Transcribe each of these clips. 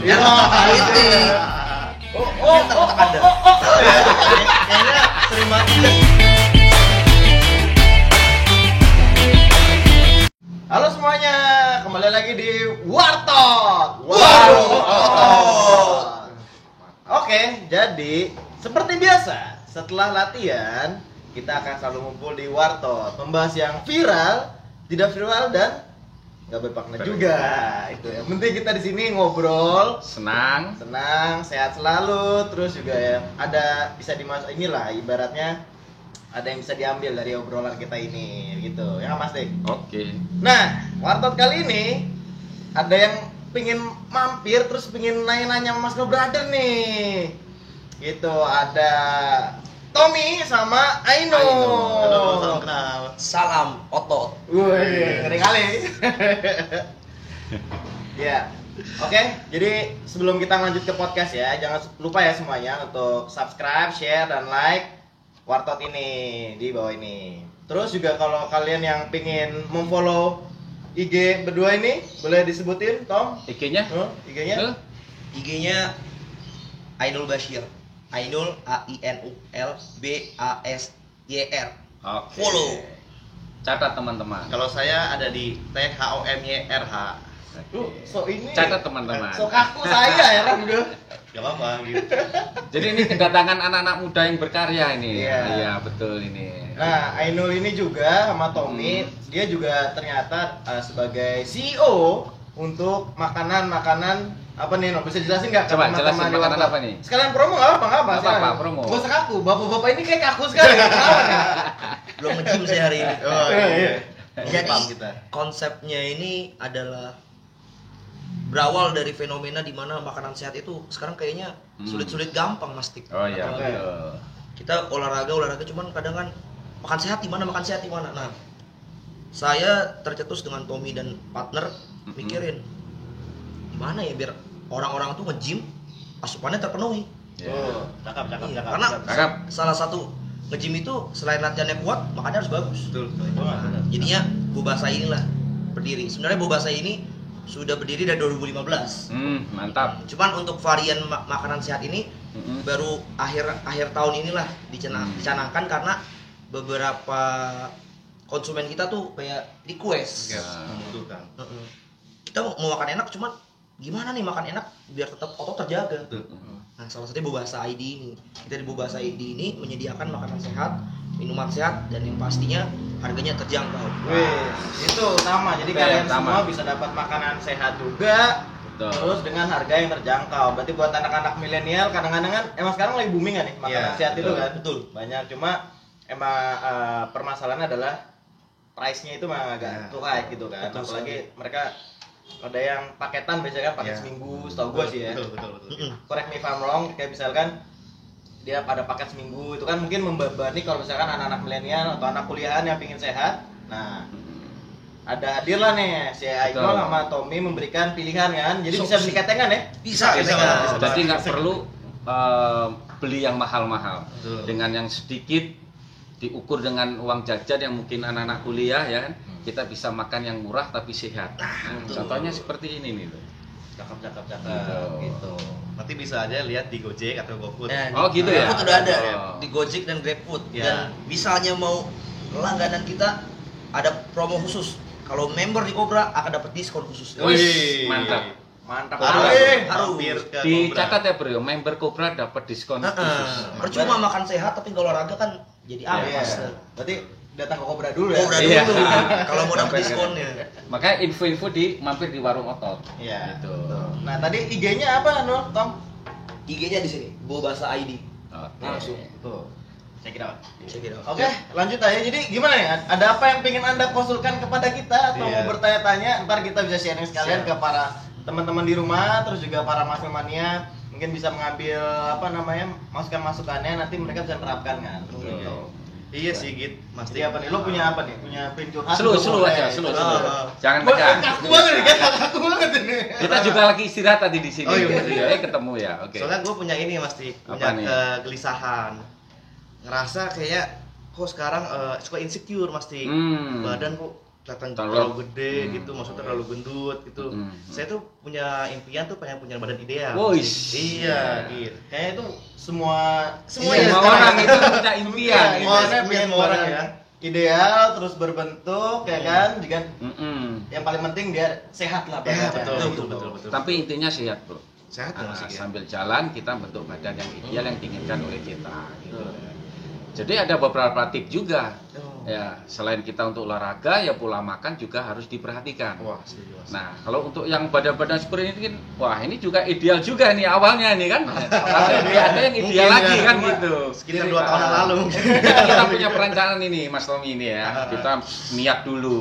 Ya, itu. Kayaknya sering banget. Halo semuanya, kembali lagi di Wartot. Oke, jadi seperti biasa, setelah latihan kita akan selalu ngumpul di Wartot, membahas yang viral, tidak viral dan nggak bermakna juga. Itu yang penting kita di sini ngobrol, senang, sehat selalu, terus juga ya ada bisa dimasuk inilah ibaratnya ada yang bisa diambil dari obrolan kita ini gitu ya Mas Dik. Oke. Nah, Wartot kali ini ada yang pingin mampir terus pingin nanya-nanya sama Mas No Brother nih. Gitu, ada Tommy sama Aino. Halo, salam kenal. Salam otot. Wih, ngeri kali. Ya. Oke, jadi sebelum kita lanjut ke podcast ya, jangan lupa ya semuanya untuk subscribe, share dan like Wartot ini di bawah ini. Terus juga kalau kalian yang pingin memfollow IG berdua ini, boleh disebutin, Tom? IG-nya? IG-nya? IG-nya Ainul Bashir. Ainul AINUL BASYR. Oke. Follow. Catat teman-teman. Kalau saya ada di THOMYRH. So ini Catat teman-teman. so kaku saya heran gue. Gak apa-apa gitu. Jadi ini kedatangan anak-anak muda yang berkarya ini. Iya. Iya, betul ini. Nah, Ainul ini juga sama Tommy, dia juga ternyata sebagai CEO untuk makanan-makanan apa nih, no? Bisa jelasin nggak? Coba ke jelasin teman-teman di makanan Wartot? apa nih? Sekalian promo nggak apa-apa, Nggak apa-apa, silakan. promo. Gak usah kaku, bapak-bapak ini kayak kaku sekali. Kenapa nih? Belum nge-gym saya hari ini. Oh iya. Jadi Paham kita. konsepnya ini adalah berawal dari fenomena di mana makanan sehat itu sekarang kayaknya sulit-sulit gampang Mas Tik. Oh iya, Atau betul. kita olahraga cuman kadang kan makan sehat di mana. Nah, saya tercetus dengan Tommy dan partner mikirin gimana ya biar orang-orang tuh nge-gym asupannya terpenuhi. Iya. Oh, Cakap. Iya, karena Cakap. salah satu nge-gym itu selain latihannya kuat, makannya harus bagus. Betul. Jadinya Bobasa inilah berdiri. Sebenarnya Bobasa ini sudah berdiri dari 2015. Mantap. Cuman untuk varian makanan sehat ini baru akhir tahun inilah dicanangkan karena beberapa konsumen kita tuh kayak request. Membutuhkan. Kita mau makan enak, cuman gimana nih makan enak biar tetap otot terjaga. Betul. Nah, salah satunya Bobasa ID ini. Kita di Bobasa ID ini menyediakan makanan sehat, minuman sehat, dan yang pastinya harganya terjangkau. Wih, itu utama. Jadi Itu kalian yang utama. semua bisa dapat makanan sehat juga. Betul. Terus dengan harga yang terjangkau. Berarti buat anak-anak milenial kadang-kadang kan emang sekarang lagi booming kan nih makanan Iya, sehat itu betul. kan. Betul. Banyak cuma emang permasalahannya adalah price-nya itu memang agak too high gitu kan. Betul Apalagi mereka ada yang paketan biasanya kan paket Iya. seminggu, setahu gua sih ya. Betul. Correct me if I'm wrong, kayak misalkan dia pada paket seminggu itu kan mungkin membebani kalau misalkan anak-anak milenial atau anak kuliahan yang pingin sehat. Nah, ada hadir lah nih si Ainul Betul. sama Tommy memberikan pilihan kan, jadi bisa beli ketengan ya. Bisa. Jadi nggak perlu beli yang mahal-mahal. Betul. Dengan yang sedikit diukur dengan uang jajan yang mungkin anak-anak kuliah ya kan, kita bisa makan yang murah tapi sehat. Contohnya seperti ini nih tuh. Cakap. Gitu. Nanti bisa aja lihat di Gojek atau GoFood. Nah, Oh, gitu ya? GrabFood udah ada Oh. di Gojek dan GrabFood. Ya. Dan misalnya mau langganan kita ada promo khusus. Kalau member di Cobra akan dapat diskon khusus. Wih, mantap. Mantap Harus sekali. mampir ke Dicatat Cobra. ya bro, member Cobra dapat diskon khusus. Percuma makan sehat tapi kalau olahraga kan jadi Iya. ampas. Berarti datang ke Cobra dulu ya. Cobra Iya. dulu kalau mau dapat Sampai diskonnya. Makanya info-info di mampir di warung otot. Iya. Gitu. Nah, tadi IG-nya apa, Nur? Tom? IG-nya di sini, Bobasa ID. Oke. Langsung. Tuh. Check it out. Check it out. Oke, lanjut aja. Jadi gimana nih? Ada apa yang pengen Anda konsulkan kepada kita atau Iya. mau bertanya-tanya? Ntar kita bisa sharing sekalian ke para teman-teman di rumah, terus juga para mania mungkin bisa mengambil apa namanya masukan-masukannya, nanti mereka bisa terapkan kan. Gitu. Iya sih Git. Mas Jadi apa nih? Lo punya apa nih? Punya print curhat? Slow juga aja, boleh. slow. Oh. Jangan Gua tegang. kaku banget nih, kaku banget ini. Kita juga lagi istirahat tadi di sini. Oh, iya. Ketemu ya. Oke. Soalnya gue punya ini Mas Tik, Apa punya nih? kegelisahan. Ngerasa kayak kok sekarang suka insecure Mas Tik. Badan kok kelihatan Terlalu- terlalu gede gitu, Hmm. maksudnya terlalu gendut gitu. Saya tuh punya impian tuh pengen punya badan ideal. Wois. Iya, gitu. Kayaknya itu semua Semua iya, ya, Semua sekarang orang itu punya impian. Iya, Impian impiannya pengen semua orang badan ya. ideal terus berbentuk ya kan, juga Mm-mm. yang paling penting dia sehat lah Ya, badannya. betul. Tapi intinya sehat, Bro. Sehat ya Mas Sigit. Sambil jalan kita bentuk badan yang ideal yang diinginkan oleh kita gitu. Jadi ada beberapa tip juga. Ya, selain kita untuk olahraga, ya pola makan juga harus diperhatikan. Wah, setuju Mas. Nah, kalau untuk yang badan-badan seperti ini kan, wah ini juga ideal juga nih awalnya nih kan. Tapi ada yang ideal Mungkin lagi ya, kan cuma gitu. sekitar Jadi, 2 tahun yang lalu mungkin. kita punya perencanaan ini Mas Tommy ini ya. Kita niat dulu.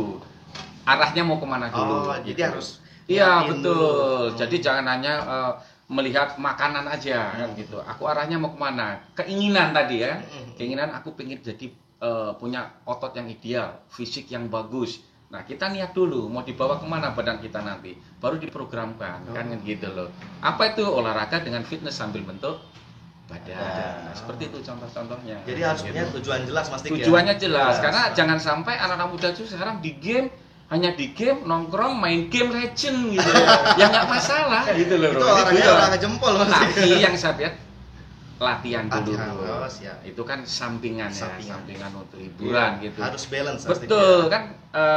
Arahnya mau kemana dulu? Oh, jadi harus Iya niatin betul. dulu. Jadi jangan hanya melihat makanan aja kan gitu. Aku arahnya mau kemana? Keinginan tadi ya. Keinginan aku pengen jadi punya otot yang ideal, fisik yang bagus. Nah kita niat dulu mau dibawa kemana badan kita nanti, baru diprogramkan kan gitu loh. Apa itu olahraga dengan fitness sambil bentuk badan. Nah, seperti itu contoh-contohnya. Jadi harus Gitu. punya tujuan jelas Mas Dik ya. Tujuannya jelas, karena jangan sampai anak-anak muda itu sekarang di game hanya di game nongkrong main game legend gitu ya nggak masalah gitu loh Itu bro. olahraga jempol Mas Dik. Tapi yang saya lihat latihan dulu Latihan, bro. oh, siap. Itu kan sampingan ya, Sampingan. sampingan untuk hiburan gitu. Harus balance Mas Dik, Betul ya. kan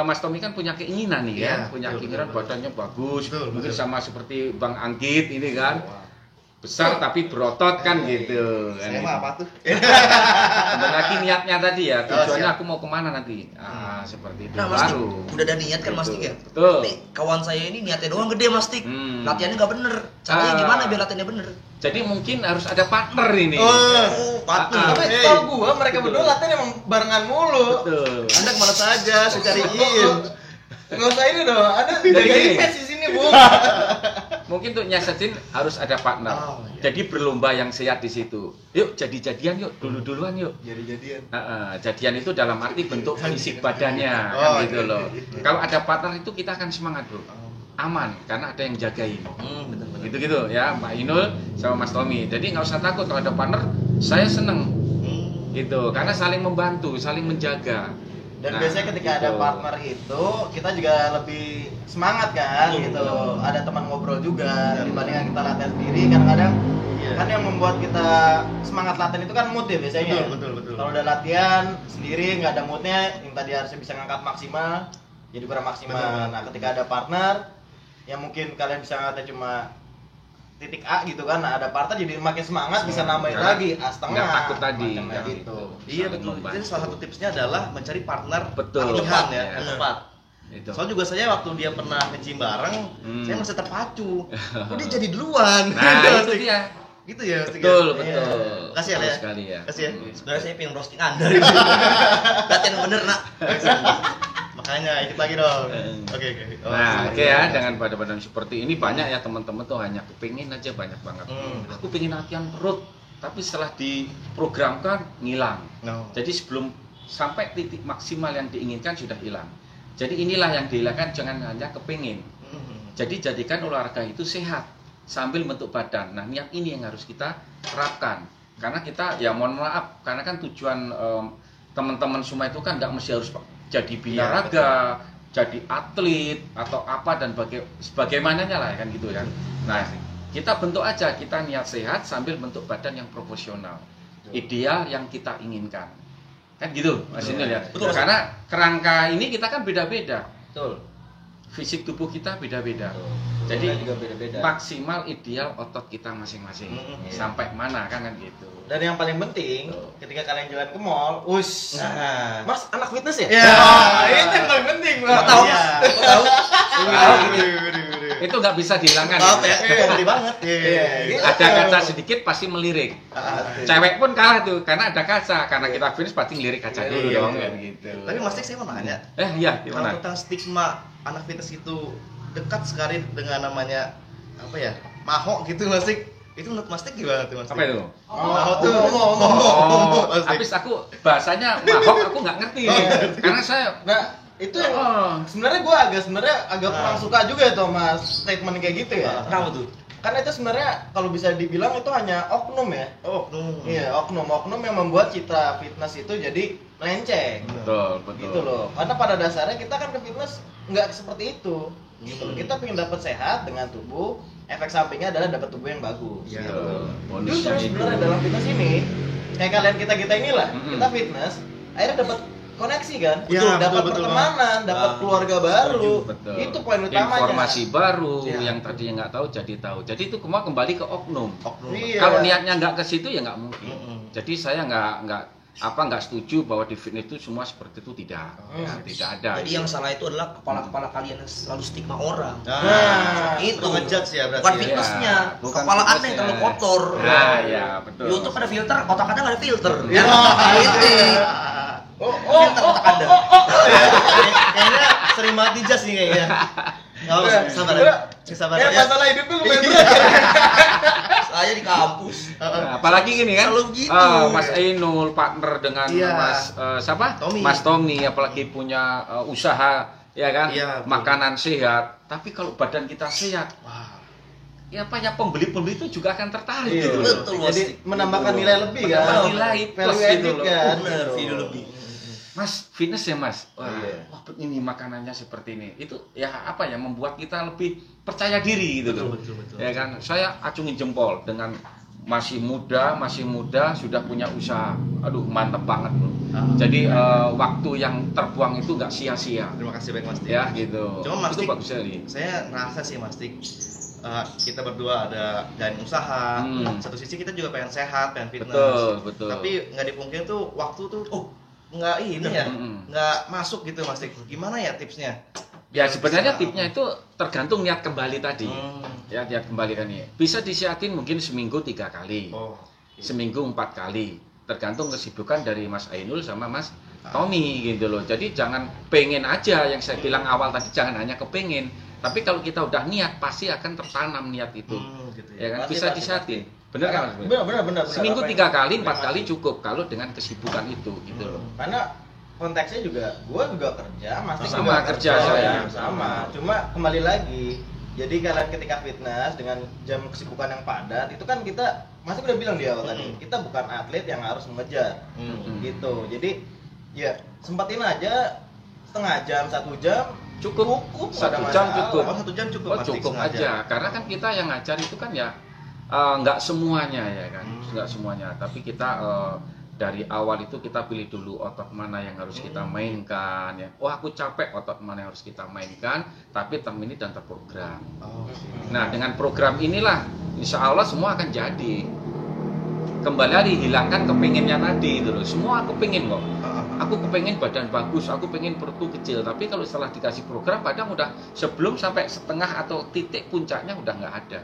Mas Tommy kan punya keinginan nih Iya, kan, punya betul, keinginan betul. badannya bagus, Betul, mungkin betul. sama seperti Bang Anggit ini kan. Besar tapi berotot kan gitu. kan Saya gitu. mah apa tuh? Kembali lagi niatnya tadi ya, tujuannya siap. aku mau kemana nanti. Seperti itu Nah, Mas Dik, baru. udah ada niat kan Mas Gitu. Dik ya? Betul. Nih, kawan saya ini niatnya doang gede Mas Dik. Latihannya nggak bener. Caranya Ah. gimana biar latihannya bener? Jadi mungkin harus ada partner ini. Oh, patung. Ah, Tapi Hey. tau gua mereka berdua latihan emang barengan mulu. Betul. Anda kemana saja, saya cariin. Nggak usah ini dong, ada Jadi jagain gini. match di sini bu. Mungkin untuk nyasetin harus ada partner. Oh, iya. Jadi berlomba yang sehat di situ. Yuk jadi-jadian yuk, dulu-duluan yuk. Jadi-jadian. Jadian itu dalam arti bentuk fisik badannya Oh, kan gitu iya, loh. iya. Kalau ada partner itu kita akan semangat bro, aman karena ada yang jagain. Benar-benar. Gitu-gitu ya Mbak Inul sama Mas Tommy. Jadi nggak usah takut kalau ada partner, saya seneng gitu karena saling membantu, saling menjaga. Dan Nah, biasanya ketika ada gitu. partner itu kita juga lebih semangat kan gitu. Ada teman ngobrol juga dibandingkan kita latihan sendiri. Kadang-kadang Iya. kan yang membuat kita semangat latihan itu kan mood ya biasanya. Betul. Kalau udah latihan sendiri nggak ada moodnya, yang tadi harusnya bisa ngangkat maksimal jadi kurang maksimal. Betul. Nah ketika ada partner yang mungkin kalian bisa ngangkatnya cuma titik A gitu kan, nah ada partner jadi makin semangat bisa nambahin Karena lagi A setengah. nggak takut tadi, macam kayak jangan gitu. itu. Iya Saling betul. membantu. Jadi salah satu tipsnya adalah mencari partner Betul. latihan ya, Yang yang tepat. tepat. Itu. Soalnya juga saya waktu dia pernah nge-gym bareng, saya masih terpacu. Oh, dia jadi duluan. Nah itu dia. Gitu ya, Mas Dik, ya? Betul, Iya. betul. Kasih ya, Betul Le? sekali ya. Kasih ya. Sebenarnya saya pengen roasting Anda. Latihan yang bener nak. Makanya ikut lagi dong. Oke. Oh, Nah, siap. oke ya, dengan badan-badan seperti ini banyak ya teman-teman tuh hanya kepingin aja banyak banget. Aku pengen latihan perut, tapi setelah diprogramkan ngilang. No. Jadi sebelum sampai titik maksimal yang diinginkan sudah hilang. Jadi inilah yang dihilangkan, jangan hanya kepingin. Jadi jadikan olahraga itu sehat sambil bentuk badan. Nah niat ini yang harus kita terapkan. Karena kita ya mohon maaf, karena kan tujuan teman-teman semua itu kan nggak mesti harus jadi binaraga, jadi atlet atau apa dan sebagaimananya lah kan gitu kan. Nah kita bentuk aja, kita niat sehat sambil bentuk badan yang proporsional, ideal yang kita inginkan. Kan gitu Mas Inul ya. Betul, Mas. Karena kerangka ini kita kan beda-beda. Betul. Fisik tubuh kita beda-beda. Jadi Jadi juga beda-beda. maksimal ideal otot kita masing-masing. Iya. Sampai mana kan gitu. Dan yang paling penting ketika kalian jalan ke mall, Nah. Mas anak fitness ya? Ya. Itu yang paling penting, Mas. Kok tahu? Iya. Kok tahu? Itu nggak bisa dihilangkan. Maaf ya. ya, ngeri banget. Iya. Ada kaca sedikit pasti melirik. Cewek pun kalah tuh karena ada kaca. Karena kita finish pasti ngelirik kaca dulu Iya, dong iya. kan gitu. Tapi Mas Dik, saya mau nanya. Iya, Kalau gimana? tentang stigma anak fitness itu dekat sekali dengan namanya apa ya? Mahok gitu Mas Dik. Itu menurut Mas Dik gimana tuh Mas Dik? Apa itu? Mahok tuh. Oh, Mas Dik. habis aku bahasanya mahok aku nggak ngerti. Karena saya Nah, itu yang sebenarnya gue agak kurang suka juga itu Mas statement kayak gitu ya. Kenapa tuh? Karena itu sebenarnya kalau bisa dibilang itu hanya oknum ya. Oh, Iya, oknum yang membuat citra fitness itu jadi melenceng. Betul, betul. Gitu loh. Karena pada dasarnya kita kan ke fitness nggak seperti itu. Gitu loh. Kita pengen dapat sehat dengan tubuh, efek sampingnya adalah dapat tubuh yang bagus. Iya. Gitu. Bonusnya Justru itu. sebenarnya dalam fitness ini, kayak kalian kita inilah, Mm-mm. kita fitness, akhirnya dapat koneksi kan, Iya, dapat betul, pertemanan, dapat keluarga baru. Betul. Itu poin utamanya. Informasi baru Iya. yang tadinya nggak tahu jadi tahu. Jadi itu semua kembali ke oknum. Iya. Kalau niatnya nggak ke situ ya nggak mungkin. Mm-mm. Jadi saya nggak setuju bahwa di fitness itu semua seperti itu tidak. Ya, tidak ada. Jadi yang salah itu adalah kepala-kepala kalian yang selalu stigma orang. Nah, itu ngejudge ya berarti. bukan ya? fitnessnya, bukan kepala fitnessnya. anda yang terlalu kotor. Nah, ya betul. YouTube ada filter, otak anda nggak ada filter. Ya. Itu. Oh, otak anda. Kayaknya sering mati jas nih kayaknya. Nggak usah, sabar aja. Sabar Ya, aja. masalah hidupnya lumayan berat. Saya di kampus. Nah, apalagi gini kan, Selalu gitu. Mas Ainul partner dengan Iya. Mas siapa? Tommy. Mas Tommy, apalagi punya usaha, ya kan, Iya, betul. makanan sehat. Tapi kalau badan kita sehat, Wah. ya apa ya pembeli-pembeli itu juga akan tertarik Iya. gitu loh. Betul, Jadi Mas. menambahkan nilai lebih kan. Menambah nilai plus Value gitu added loh. kan. Bener, video lebih. Mas, fitness ya Mas. Wah, Iya. wah, ini makanannya seperti ini. Itu ya apa ya, membuat kita lebih percaya diri gitu loh. Betul. Ya kan, saya acungin jempol dengan masih muda sudah punya usaha. Aduh, mantep banget loh. Jadi waktu yang terbuang itu nggak sia-sia. Terima kasih banyak Mas Tik. Ya gitu. Cuma Mas itu Tik, bagus sekali. saya ngerasa sih Mas Tik, kita berdua ada dan usaha. Satu sisi kita juga pengen sehat, pengen fitness. Betul. Tapi nggak dipungkiri tuh waktu tuh, nggak ini ya, nggak masuk gitu Mas Tik. Gimana ya tipsnya? Ya sebenarnya tipnya itu tergantung niat kembali tadi. Ya, niat kembali kan ya. Bisa disiatin mungkin seminggu 3 kali. Oh. Seminggu 4 kali, tergantung kesibukan dari Mas Ainul sama Mas Tommy gitu loh. Jadi jangan pengen aja, yang saya bilang awal tadi, jangan hanya kepengen, tapi kalau kita udah niat pasti akan tertanam niat itu. Gitu Ya kan, Pasti, bisa pasti, disiatin. Bener kan Mas? Benar. Seminggu Apa 3 yang- kali, 4 Pasti. kali cukup kalau dengan kesibukan itu gitu loh. Karena konteksnya juga, gua juga kerja, Mas Tik Sama, juga kerja saya. sama. Cuma kembali lagi, jadi kalian ketika fitness dengan jam kesibukan yang padat, itu kan kita, Mas Tik udah bilang di awal tadi, kita bukan atlet yang harus mengejar, gitu. Jadi ya sempatin aja setengah jam, 1 jam Cukup. nggak ada 1 jam masalah. cukup. Oh, 1 jam cukup. Oh Mas Tik, cukup sengaja. aja, karena kan kita yang ngajar itu kan ya nggak semuanya ya kan, nggak semuanya. Tapi kita dari awal itu kita pilih dulu otot mana yang harus kita mainkan ya. Oh aku capek, otot mana yang harus kita mainkan, tapi termini dan terprogram. Oh. Nah dengan program inilah insya Allah semua akan jadi. Kembali lagi, hilangkan kepinginnya tadi itu loh. Semua aku pengen kok. Aku kepengen badan bagus, aku pengen perutku kecil. Tapi kalau setelah dikasih program, kadang udah sebelum sampai setengah atau titik puncaknya udah nggak ada.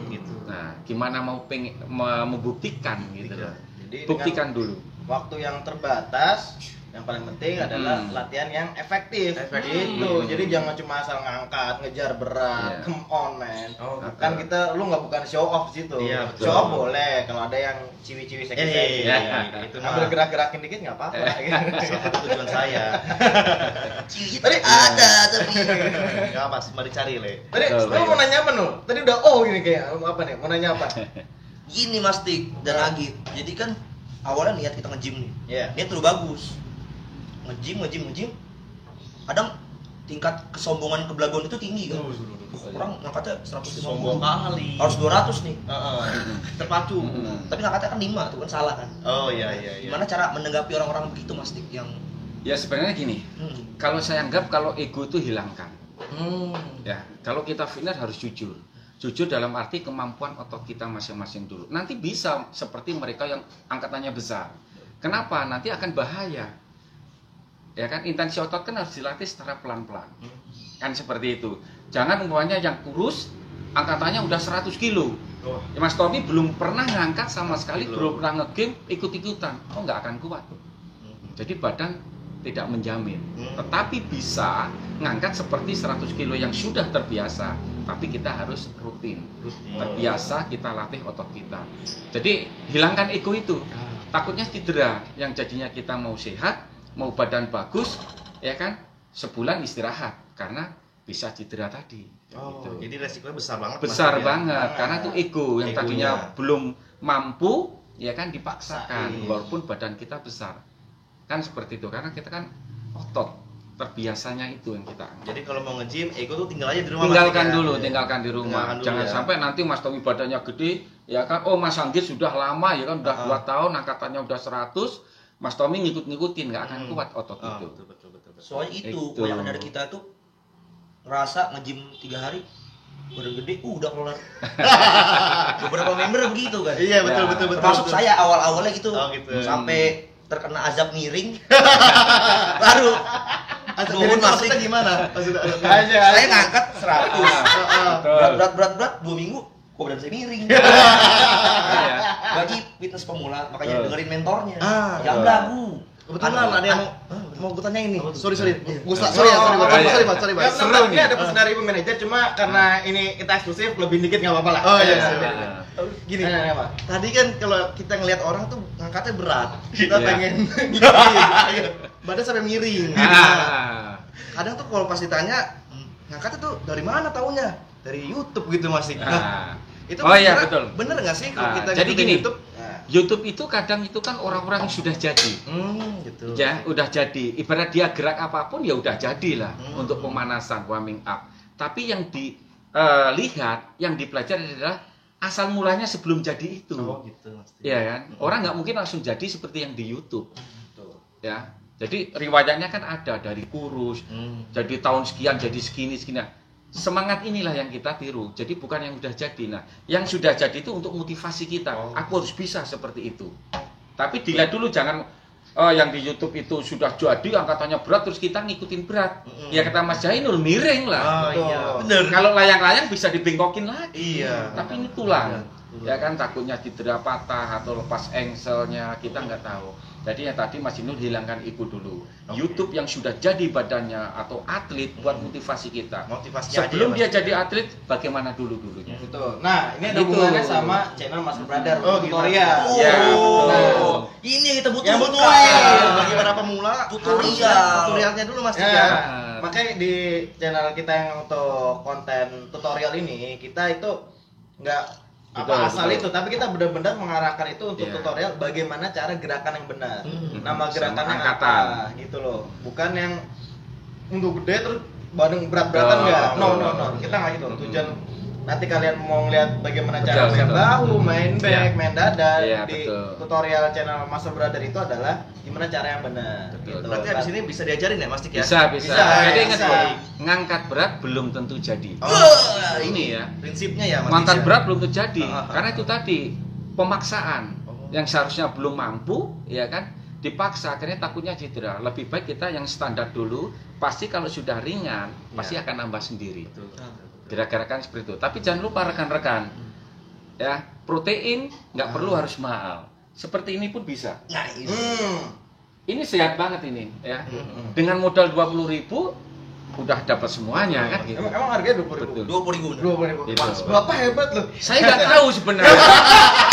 Gitu. Nah, gimana mau membuktikan gitu loh. Jadi Buktikan dulu. waktu yang terbatas, yang paling penting adalah latihan yang efektif. Gitu. Jadi jangan cuma asal ngangkat, ngejar berat, Iya. come on man. Oh, Kan kita, lu nggak bukan show off situ. Iya, betul. Show off boleh kalau ada yang ciwi-ciwi seksi-seksi. Itu Ambil mah gerak-gerakin dikit nggak apa-apa. salah satu tujuan saya. Tadi ada tapi Enggak apa, mari cari le. Tadi Betul, lu mau nanya apa nu? Tadi udah gini kayak apa nih? Mau nanya apa? gini Mas Tik dan Agit. Jadi kan awalnya niat kita nge-gym nih. Iya. Niat udah bagus. Nge-gym. Kadang tingkat kesombongan kebelaguan itu tinggi kan. Orang ngangkatnya 150. Sombong kali. Harus 200 nih. Terpacu. Tapi ngangkatnya kan 5, itu kan salah kan. Oh iya. Gimana cara menanggapi orang-orang begitu Mas Tik yang Ya sebenarnya gini, kalau saya anggap kalau ego itu hilangkan. Ya, kalau kita fitness harus jujur. Jujur dalam arti kemampuan otot kita masing-masing dulu. Nanti bisa seperti mereka yang angkatannya besar. Kenapa? Nanti akan bahaya. Ya kan, intensi otot kan harus dilatih secara pelan-pelan. Kan seperti itu. Jangan umpamanya yang kurus, angkatannya udah 100 kilo. Ya, Mas Tommy belum pernah ngangkat sama sekali, belum pernah nge-game, ikut-ikutan. Oh, nggak akan kuat. Jadi badan tidak menjamin. Tetapi bisa ngangkat seperti 100 kilo yang sudah terbiasa. Tapi kita harus rutin. Terbiasa kita latih otot kita. Jadi hilangkan ego itu. Takutnya cedera. Yang jadinya kita mau sehat, mau badan bagus, ya kan, sebulan istirahat karena bisa cedera tadi. Oh, Gitu. jadi resikonya besar banget. Besar Mas, ya? banget karena itu ego yang Egonya. tadinya belum mampu, ya kan, dipaksakan Iya. walaupun badan kita besar. Kan seperti itu, karena kita kan otot, terbiasanya itu yang kita angkat. Jadi kalau mau nge-gym, ego tuh tinggal aja di rumah. Tinggalkan Mas, ya? dulu, tinggalkan di rumah. Tinggalkan dulu, Jangan ya. sampai nanti Mas Tommy badannya gede, ya kan? Oh Mas Anggit sudah lama ya kan, udah 2 tahun, angkatannya udah 100. Mas Tommy ngikut-ngikutin, nggak akan kuat otot itu. Betul. Soalnya itu Itu. kebanyakan dari kita tuh ngerasa nge-gym 3 hari badan gede, udah keluar. Beberapa member begitu kan. Iya, betul. Termasuk saya awal-awalnya gitu. Oh, gitu. Sampai terkena azab miring. Baru Asal Nuhun, Mas. maksudnya gimana? Maksudnya saya ngangkat 100. Betul. Berat 2 minggu kok badan saya miring. Iya. Bagi fitness pemula makanya Betul. dengerin mentornya. Ah, Yang betul. dagu. Kebetulan ada yang mau gue tanya ini. Sorry. Sorry, Mas. Nggak, Seru bentar, nih. ini ada pesan dari ibu manajer, cuma karena ini kita eksklusif lebih dikit nggak apa-apa lah. Oh, iya. Gini, Gini. apa? Tadi kan kalau kita ngelihat orang tuh ngangkatnya berat, kita Iya. pengen ngikutin. Badan sampai miring. Ah. Kadang tuh kalau pas ditanya ngangkatnya tuh dari mana taunya? Dari YouTube gitu Mas. Ah. Itu Oh iya, kira betul. Bener nggak sih kalau Ah, kita jadi ngikutin gini. YouTube? YouTube itu kadang itu kan orang-orang yang sudah jadi. Gitu. Ya, udah jadi. Ibarat dia gerak apapun ya udah jadilah Hmm. untuk pemanasan, warming up. Tapi yang dilihat, yang dipelajari adalah asal mulanya sebelum jadi itu. Oh gitu Mas. Iya kan? Orang nggak mungkin langsung jadi seperti yang di YouTube. Ya. Jadi riwayatnya kan ada dari kurus, jadi tahun sekian jadi segini. Nah, semangat inilah yang kita tiru. Jadi bukan yang udah jadi. Nah, yang sudah jadi itu untuk motivasi kita. Aku harus bisa seperti itu. Tapi dilihat dulu, jangan yang di YouTube itu sudah jadi angkatannya berat terus kita ngikutin berat. Ya kata Mas Jainur miring lah. Oh iya. Betul. Kalau layang-layang bisa dibengkokin lagi. Iya. Tapi ini tulang. Ya kan takutnya cedera patah atau lepas engselnya, kita nggak tahu. Jadi yang tadi Mas Inul hilangkan itu dulu. YouTube yang sudah jadi badannya atau atlet buat motivasi kita. Motivasinya Sebelum aja, dia Mas. jadi atlet, bagaimana dulunya? Betul. Nah, ini ada Gitu. hubungannya sama channel Master Brother Oh, tutorial. gitu. Ya, Oh, ini yang kita butuh. Yang butuhin bagi para pemula Tutorial. tutorialnya dulu Mas. Ya, Ya. makanya di channel kita yang untuk konten tutorial ini kita itu nggak Betul, asal betul. itu, tapi kita benar-benar mengarahkan itu untuk Iya. tutorial bagaimana cara gerakan yang benar. Nama Sama gerakannya angkatan. apa gitu loh. Bukan yang untuk gede terus badan berat-beratan Betul, enggak. No, betul. kita nggak gitu. Tujuan nanti kalian mau ngeliat bagaimana cara Betul, main betul. bahu, main back, Iya. main dada Iya, di betul. tutorial channel Master Brother itu adalah gimana cara yang benar. Betul. Gitu. Berarti abis ini bisa diajarin ya Mas Tik ya? Bisa. Bisa, Jadi ingat bisa. Bro, ngangkat berat belum tentu jadi. Ini ya. Prinsipnya ya Mas. Ngangkat Tik, ya? berat belum tentu jadi. Ah, ah, ah. Karena itu tadi pemaksaan Oh. yang seharusnya belum mampu, ya kan? Dipaksa, akhirnya takutnya cedera. Lebih baik kita yang standar dulu. Pasti kalau sudah ringan, pasti akan nambah sendiri. Gerak-gerakan seperti itu. Tapi jangan lupa rekan-rekan, ya protein nggak perlu harus mahal. Seperti ini pun bisa. Nah, ini. Ini sehat banget ini, ya. Dengan modal 20.000 udah dapat semuanya kan gitu. Emang harganya 20.000? Betul. 20.000. 20.000. Itu. Mas, Bapak hebat loh. Saya nggak tahu sebenarnya.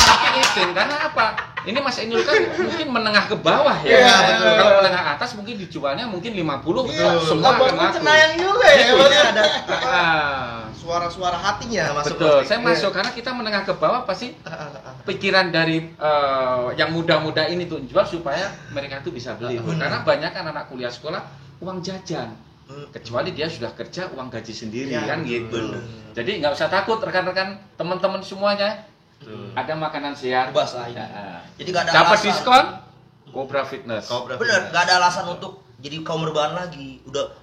Tapi izin karena apa? Ini Mas Inul kan mungkin menengah ke bawah ya. Iya, betul. Kalau menengah atas mungkin dijualnya mungkin 50, semua akan Abangku laku. cenayang juga ya. Gitu, Bang. ya. ada Ah, suara-suara hatinya masuk. betul, Mas Tik. saya masuk karena kita menengah ke bawah pasti pikiran dari yang muda-muda ini tuh jual supaya mereka tuh bisa beli. Karena banyak kan anak kuliah sekolah uang jajan. Kecuali dia sudah kerja uang gaji sendiri Ya, kan gitu. betul. Jadi nggak usah takut rekan-rekan teman-teman semuanya. Ada makanan sehat. Bebas lah ini. Ya. Jadi gak ada Dapat alasan. diskon Cobra Fitness. Bener, gak ada alasan untuk jadi kaum rebahan lagi. Udah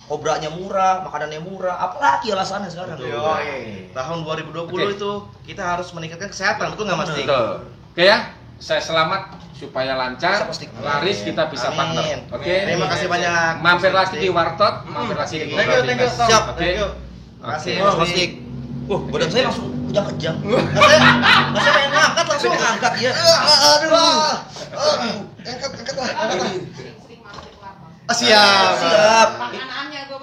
kobranya murah, makanannya murah, apalagi alasannya sekarang? Yoi. Tahun 2020 Oke. itu kita harus meningkatkan kesehatan, betul nggak Mas Tik? Betul. Oke ya, saya selamat supaya lancar, Bisa pasti. laris kita bisa Amin. partner. Oke. Terima kasih banyak. Mampir Mas lagi Tik. di Wartot, mampir lagi di Thank Cobra you, Fitness. Tom. Siap, Oke. thank you. Makasih Oke. Mas Mas Tik. Dik. Badan saya langsung kejang-kejang. Masa pengen ngangkat langsung ngangkat ya. Aduh. Angkat lah. Siap. Siap. Makanannya gue.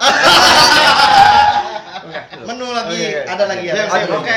Menu lagi, Oke. ada lagi ya. Siap, siap. Aduh. Oke.